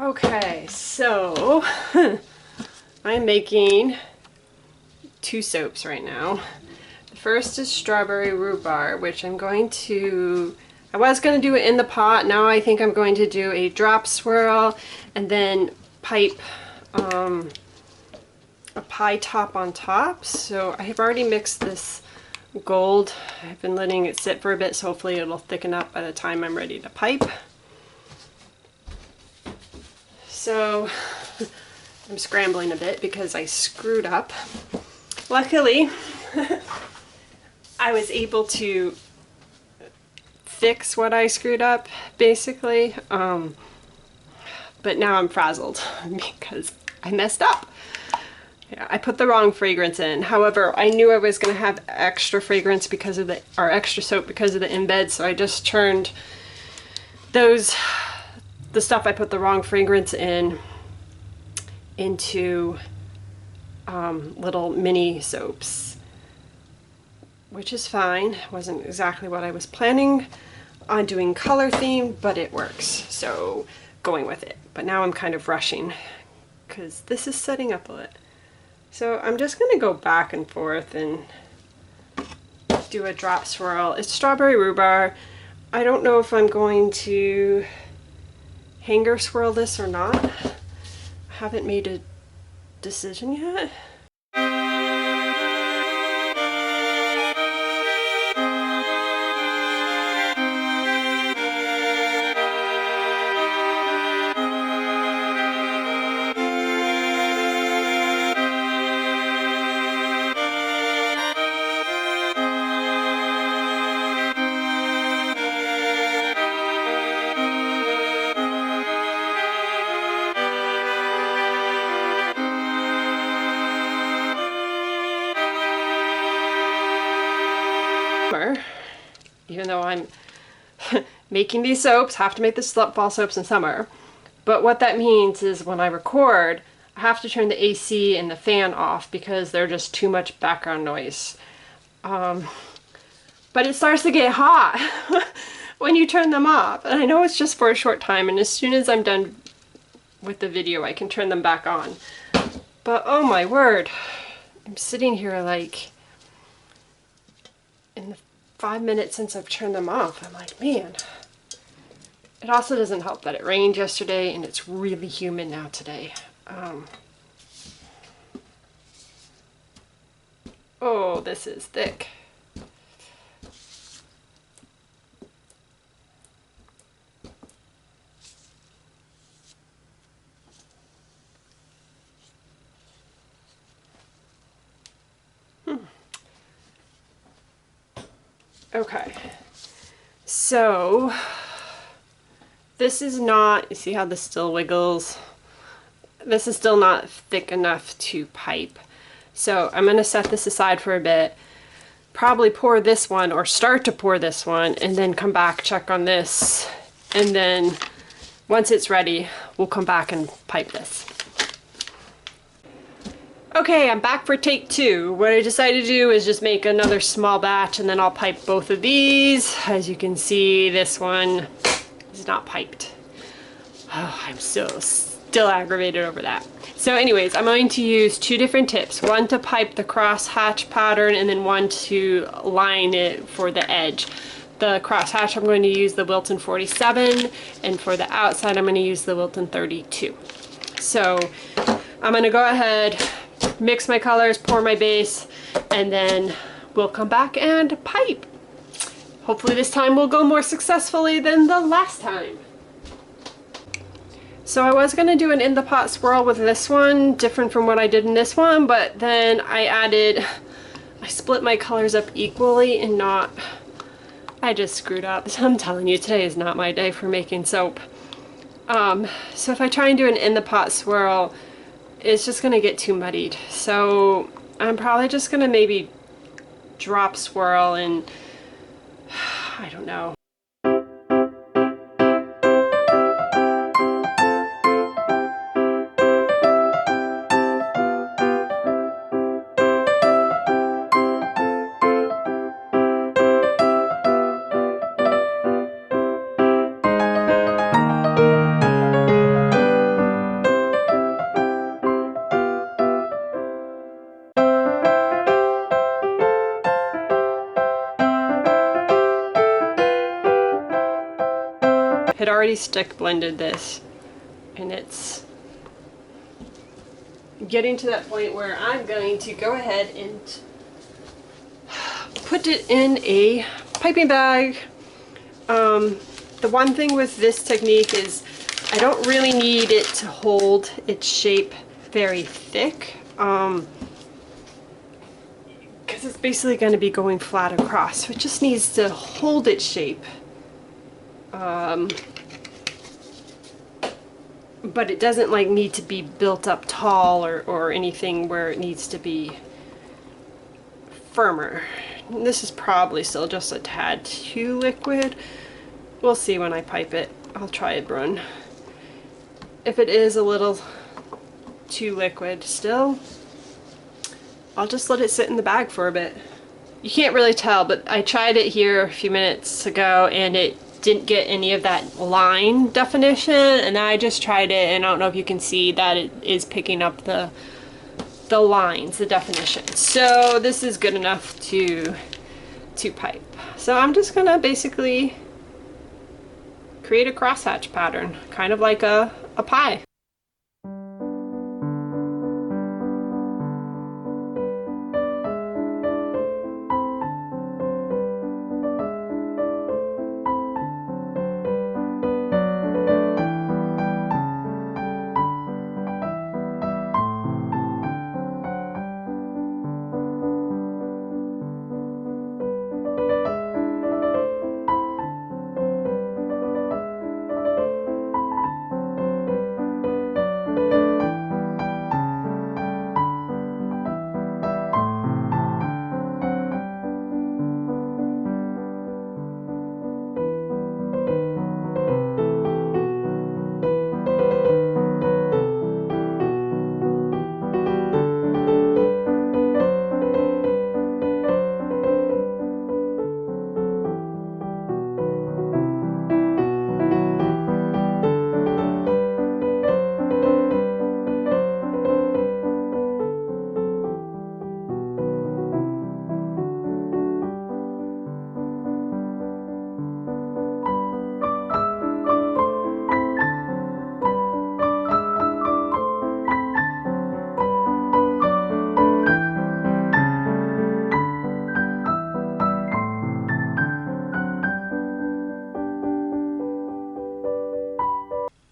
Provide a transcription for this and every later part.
Okay, so I'm making two soaps right now. The first is strawberry rhubarb, which I was going to do it in the pot. Now I think I'm going to do a drop swirl and then pipe a pie top on top. So I have already mixed this gold. I've been letting it sit for a bit, so hopefully it'll thicken up by the time I'm ready to pipe. So I'm scrambling a bit because I screwed up. Luckily, I was able to fix what I screwed up, basically, but now I'm frazzled because I messed up. Yeah, I put the wrong fragrance in. However, I knew I was going to have extra fragrance because of extra soap because of the embed, so I just turned the stuff I put the wrong fragrance in into little mini soaps, which is fine. It wasn't exactly what I was planning on doing color theme, but it works, so going with it. But now I'm kind of rushing because this is setting up a bit. So I'm just going to go back and forth and do a drop swirl. It's strawberry rhubarb. I don't know if I'm going to hanger swirl this or not. I haven't made a decision yet. Even though I'm making these soaps, have to make the fall soaps in summer. But what that means is when I record, I have to turn the AC and the fan off because they're just too much background noise. But it starts to get hot when you turn them off. And I know it's just for a short time, and as soon as I'm done with the video, I can turn them back on. But oh my word, I'm sitting here like in the 5 minutes since I've turned them off. I'm like, man. It also doesn't help that it rained yesterday and it's really humid now today. Oh, this is thick. Okay, so this is not, you see how this still wiggles? This is still not thick enough to pipe. So I'm going to set this aside for a bit, probably pour this one or start to pour this one and then come back, check on this, and then once it's ready, we'll come back and pipe this. Okay, I'm back for take two. What I decided to do is just make another small batch and then I'll pipe both of these. As you can see, this one is not piped. Oh, I'm still aggravated over that. So anyways, I'm going to use two different tips. One to pipe the cross hatch pattern and then one to line it for the edge. The cross hatch, I'm going to use the Wilton 47, and for the outside, I'm going to use the Wilton 32. So I'm going to go ahead, mix my colors, pour my base, and then we'll come back and pipe. Hopefully this time will go more successfully than the last time. So I was going to do an in the pot swirl with this one, different from what I did in this one, but then I split my colors up equally and I just screwed up. So I'm telling you, today is not my day for making soap. So if I try and do an in the pot swirl, it's just going to get too muddied. So I'm probably just going to maybe drop swirl and I don't know. had already stick blended this, and it's getting to that point where I'm going to go ahead and put it in a piping bag. The one thing with this technique is I don't really need it to hold its shape very thick, because it's basically going to be going flat across, so it just needs to hold its shape. But it doesn't like need to be built up tall or anything where it needs to be firmer. This is probably still just a tad too liquid. We'll see when I pipe it. I'll try it run. If it is a little too liquid still, I'll just let it sit in the bag for a bit. You can't really tell, but I tried it here a few minutes ago and it didn't get any of that line definition, and I just tried it and I don't know if you can see that it is picking up the lines, the definition. So this is good enough to pipe. So I'm just gonna basically create a crosshatch pattern, kind of like a pie.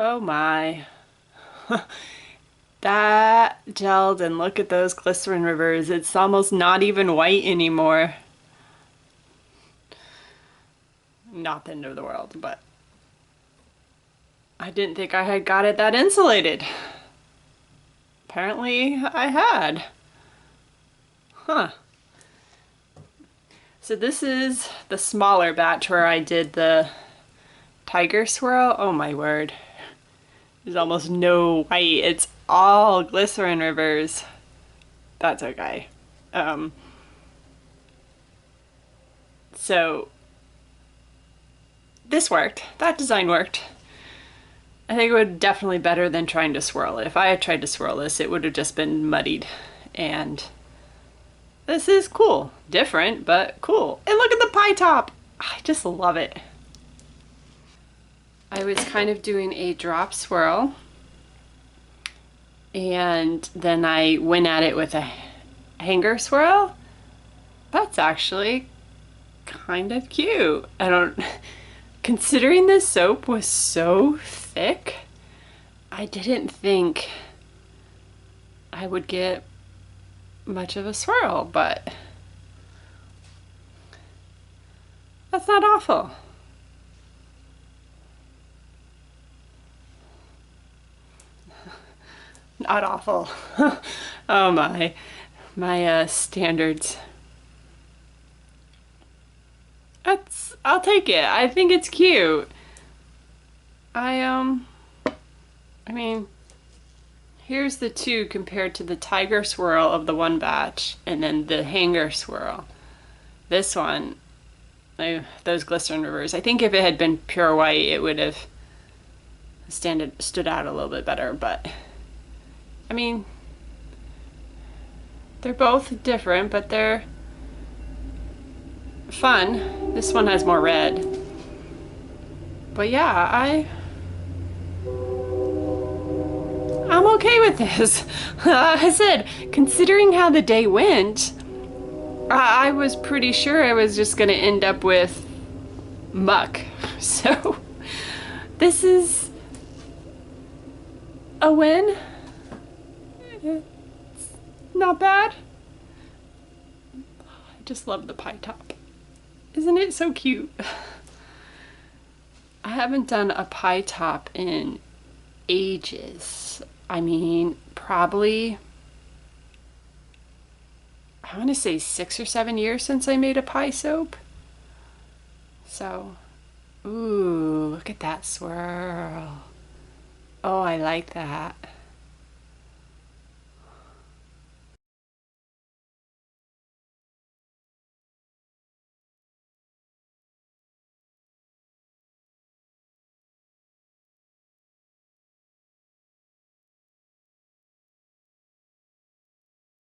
Oh my. That gelled, and look at those glycerin rivers. It's almost not even white anymore. Not the end of the world, but I didn't think I had got it that insulated. Apparently I had. Huh. So this is the smaller batch where I did the tiger swirl. Oh my word. There's almost no white. It's all glycerin rivers. That's okay. So this worked. That design worked. I think it would definitely better than trying to swirl it. If I had tried to swirl this, it would have just been muddied. And this is cool. Different, but cool. And look at the pie top. I just love it. I was kind of doing a drop swirl, and then I went at it with a hanger swirl. That's actually kind of cute. Considering this soap was so thick, I didn't think I would get much of a swirl, but that's not awful. Not awful. Oh my standards. I'll take it. I think it's cute. I mean, here's the two compared to the tiger swirl of the one batch and then the hanger swirl. This one, those glycerin rivers, I think if it had been pure white it would have stood out a little bit better, but I mean, they're both different, but they're fun. This one has more red, But yeah, I'm okay with this. I said, considering how the day went, I was pretty sure I was just gonna end up with muck. So this is a win. It's not bad. I just love the pie top. Isn't it so cute? I haven't done a pie top in ages. I mean, probably, I want to say 6 or 7 years since I made a pie soap. So, ooh, look at that swirl. Oh, I like that.